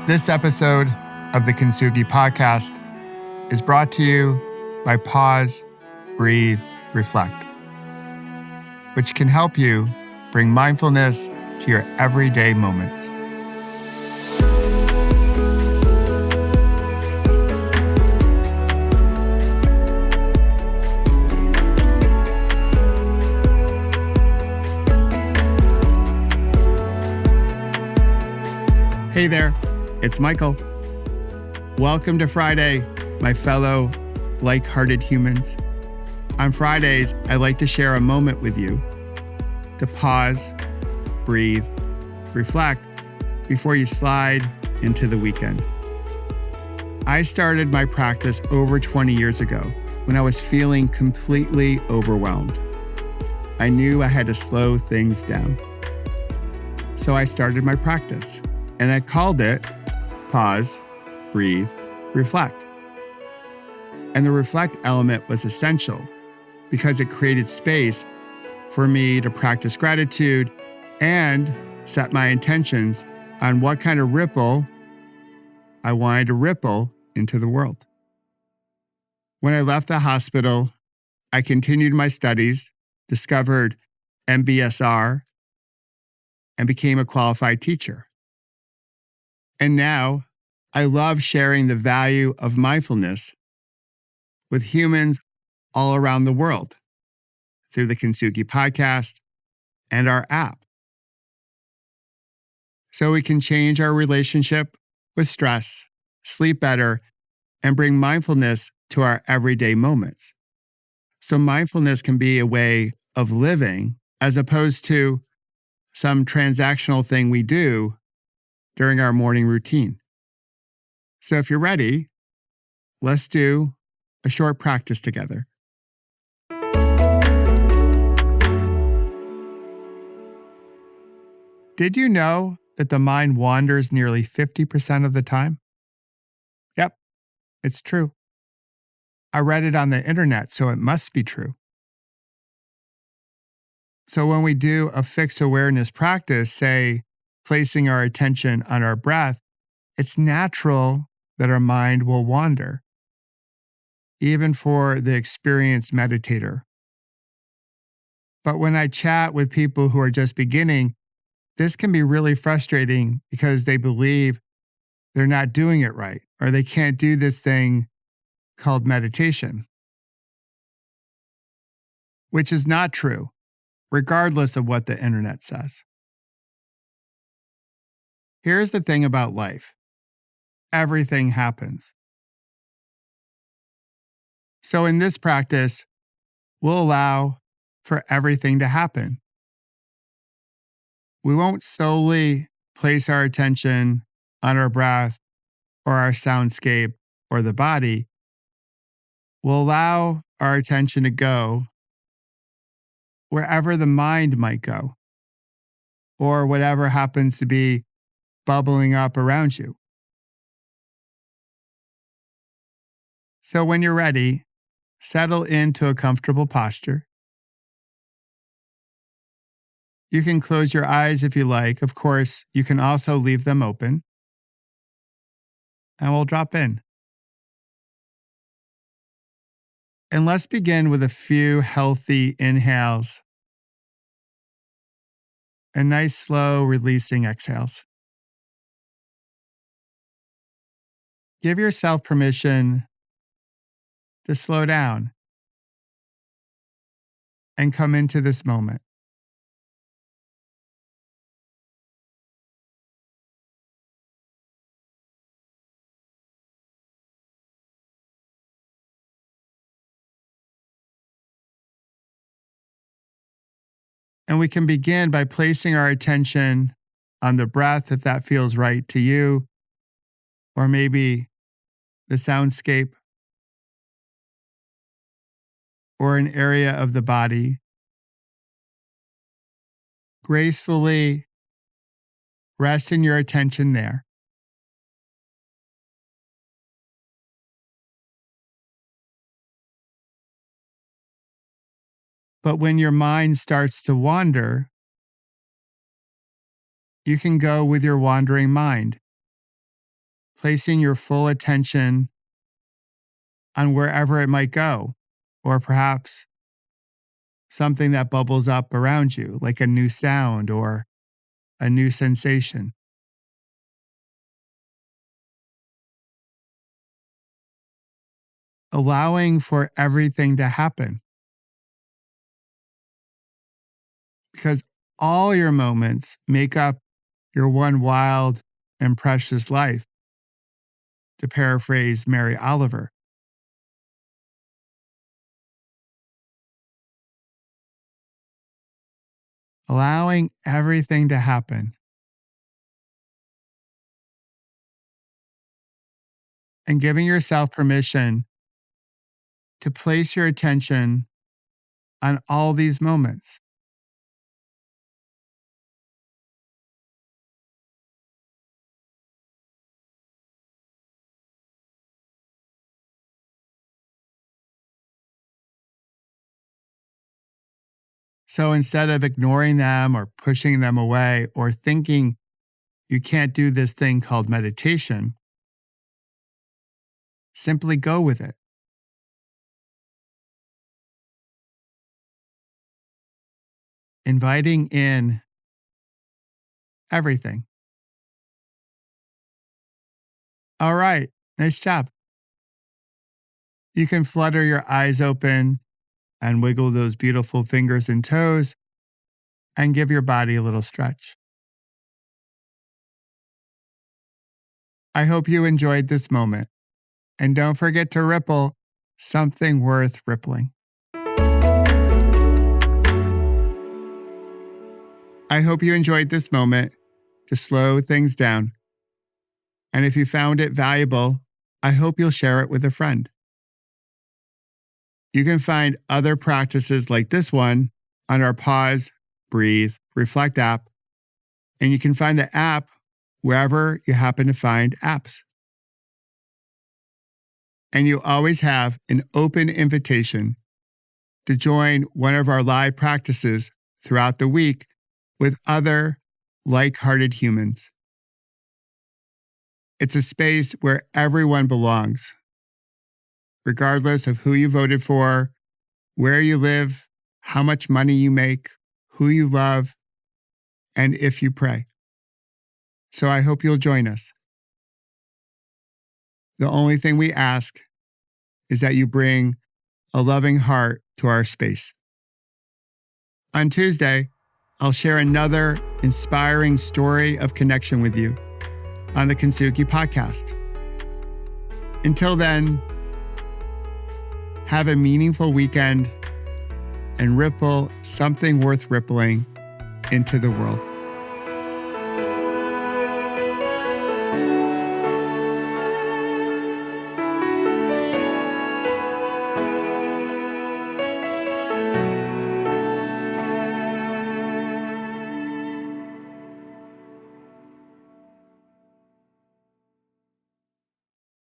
This episode of the Kintsugi podcast is brought to you by Pause, Breathe, Reflect, which can help you bring mindfulness to your everyday moments. Hey there, it's Michael. Welcome to Friday, my fellow like-hearted humans. On Fridays, I like to share a moment with you to pause, breathe, reflect before you slide into the weekend. I started my practice over 20 years ago when I was feeling completely overwhelmed. I knew I had to slow things down. So I started my practice. And I called it Pause, Breathe, Reflect. And the reflect element was essential because it created space for me to practice gratitude and set my intentions on what kind of ripple I wanted to ripple into the world. When I left the hospital, I continued my studies, discovered MBSR, and became a qualified teacher. And now, I love sharing the value of mindfulness with humans all around the world through the Kintsugi podcast and our app. So we can change our relationship with stress, sleep better, and bring mindfulness to our everyday moments. So mindfulness can be a way of living as opposed to some transactional thing we do during our morning routine. So if you're ready, let's do a short practice together. Did you know that the mind wanders nearly 50% of the time? Yep, it's true. I read it on the internet, so it must be true. So when we do a fixed awareness practice, say, placing our attention on our breath, it's natural that our mind will wander, even for the experienced meditator. But when I chat with people who are just beginning, this can be really frustrating because they believe they're not doing it right, or they can't do this thing called meditation, which is not true, regardless of what the internet says. Here's the thing about life. Everything happens. So in this practice, we'll allow for everything to happen. We won't solely place our attention on our breath or our soundscape or the body. We'll allow our attention to go wherever the mind might go, or whatever happens to be bubbling up around you. So when you're ready, settle into a comfortable posture. You can close your eyes if you like. Of course, you can also leave them open. And we'll drop in. And let's begin with a few healthy inhales and nice, slow, releasing exhales. Give yourself permission to slow down and come into this moment. And we can begin by placing our attention on the breath if that feels right to you, or maybe the soundscape, or an area of the body. Gracefully resting your attention there. But when your mind starts to wander, you can go with your wandering mind. placing your full attention on wherever it might go, or perhaps something that bubbles up around you, like a new sound or a new sensation. Allowing for everything to happen. Because all your moments make up your one wild and precious life, to paraphrase Mary Oliver. Allowing everything to happen and giving yourself permission to place your attention on all these moments. So instead of ignoring them or pushing them away or thinking you can't do this thing called meditation, simply go with it. Inviting in everything. All right, nice job. You can flutter your eyes open and wiggle those beautiful fingers and toes and give your body a little stretch. I hope you enjoyed this moment. And don't forget to ripple something worth rippling. I hope you enjoyed this moment to slow things down. And if you found it valuable, I hope you'll share it with a friend. You can find other practices like this one on our Pause, Breathe, Reflect app, and you can find the app wherever you happen to find apps. And you always have an open invitation to join one of our live practices throughout the week with other like-hearted humans. It's a space where everyone belongs, regardless of who you voted for, where you live, how much money you make, who you love, and if you pray. So I hope you'll join us. The only thing we ask is that you bring a loving heart to our space. On Tuesday, I'll share another inspiring story of connection with you on the Kintsugi podcast. Until then, have a meaningful weekend and ripple something worth rippling into the world.